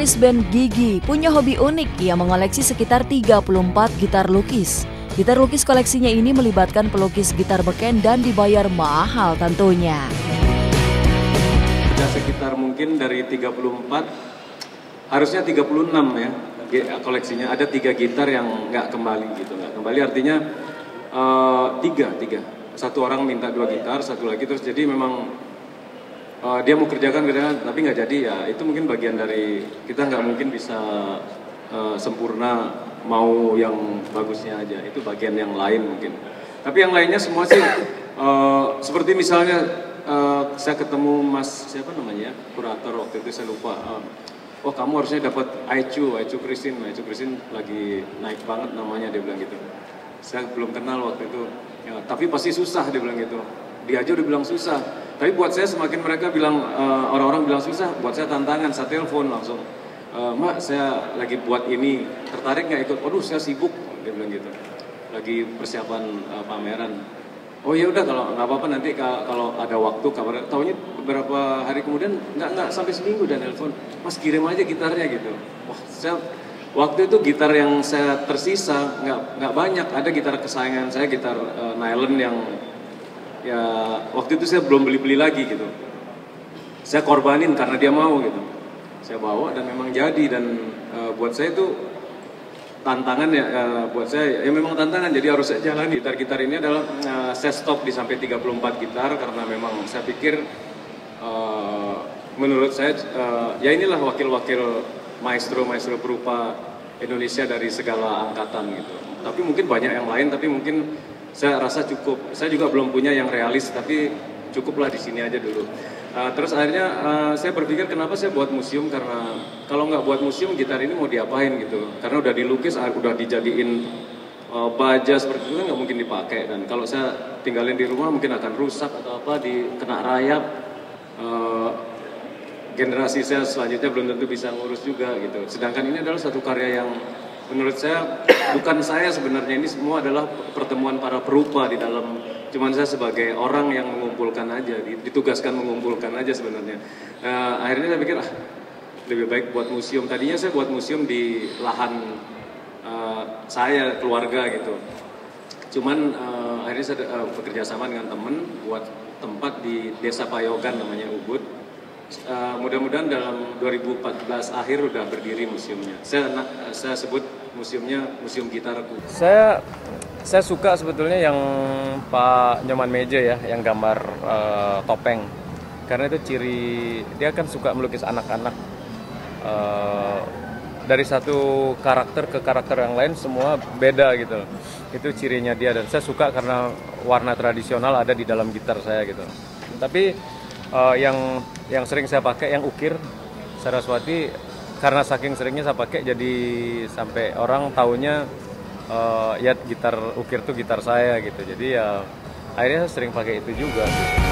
Gitaris band Gigi punya hobi unik. Ia mengoleksi sekitar 34 gitar lukis. Gitar lukis koleksinya ini melibatkan pelukis gitar beken dan dibayar mahal tentunya. Ada sekitar mungkin dari 34, harusnya 36 ya koleksinya. Ada 3 gitar yang nggak kembali gitu. Nggak kembali artinya tiga. Satu orang minta 2 gitar, satu lagi terus jadi memang dia mau kerjakan tapi nggak jadi ya. Itu mungkin bagian dari kita nggak mungkin bisa sempurna mau yang bagusnya aja. Itu bagian yang lain mungkin. Tapi yang lainnya semua sih seperti misalnya saya ketemu Mas siapa namanya kurator waktu itu saya lupa. Oh kamu harusnya dapat Aichu Christine lagi naik banget namanya, dia bilang gitu. Saya belum kenal waktu itu, ya, tapi pasti susah dia bilang gitu. Dia aja udah bilang susah, tapi buat saya semakin mereka bilang orang-orang bilang susah, buat saya tantangan. Saya telepon langsung, Mak saya lagi buat ini, tertarik nggak ikut? Aduh saya sibuk, dia bilang gitu. Lagi persiapan pameran. Oh ya udah kalau nggak apa-apa nanti kalau ada waktu kabar. Taunya beberapa hari kemudian nggak sampai seminggu dan telepon, Mas kirim aja gitarnya gitu. Wah waktu itu gitar yang saya tersisa nggak banyak. Ada gitar kesayangan saya, gitar nylon yang ya waktu itu saya belum beli lagi gitu. Saya korbanin karena dia mau gitu. Saya bawa dan memang jadi dan buat saya itu tantangan ya, buat saya ya memang tantangan, jadi harus saya jalani. Gitar-gitar ini adalah saya stop di sampai 34 gitar karena memang saya pikir menurut saya ya inilah wakil-wakil maestro berupa Indonesia dari segala angkatan gitu. Tapi mungkin banyak yang lain, tapi mungkin saya rasa cukup. Saya juga belum punya yang realis, tapi cukuplah di sini aja dulu. Terus akhirnya saya berpikir kenapa saya buat museum, karena kalau nggak buat museum gitar ini mau diapain gitu. Karena udah dilukis, udah dijadiin baja seperti itu kan nggak mungkin dipakai. Dan kalau saya tinggalin di rumah mungkin akan rusak atau apa, kena rayap. Generasi saya selanjutnya belum tentu bisa ngurus juga gitu. Sedangkan ini adalah satu karya yang menurut saya bukan saya sebenarnya, ini semua adalah pertemuan para perupa di dalam. Cuman saya sebagai orang yang mengumpulkan aja, ditugaskan mengumpulkan aja sebenarnya. Akhirnya saya pikir lebih baik buat museum. Tadinya saya buat museum di lahan saya keluarga gitu. Cuman akhirnya saya bekerja sama dengan teman buat tempat di Desa Payogan namanya Ubud. Mudah-mudahan dalam 2014 akhir udah berdiri museumnya. Saya sebut museumnya Museum Gitarku. Saya suka sebetulnya yang Pak Nyoman Meja ya, yang gambar topeng. Karena itu ciri dia kan suka melukis anak-anak. Dari satu karakter ke karakter yang lain semua beda gitu. Itu cirinya dia, dan saya suka karena warna tradisional ada di dalam gitar saya gitu. Tapi yang sering saya pakai yang ukir Saraswati, karena saking seringnya saya pakai jadi sampai orang taunya ya gitar ukir tuh gitar saya gitu. Jadi ya akhirnya saya sering pakai itu juga gitu.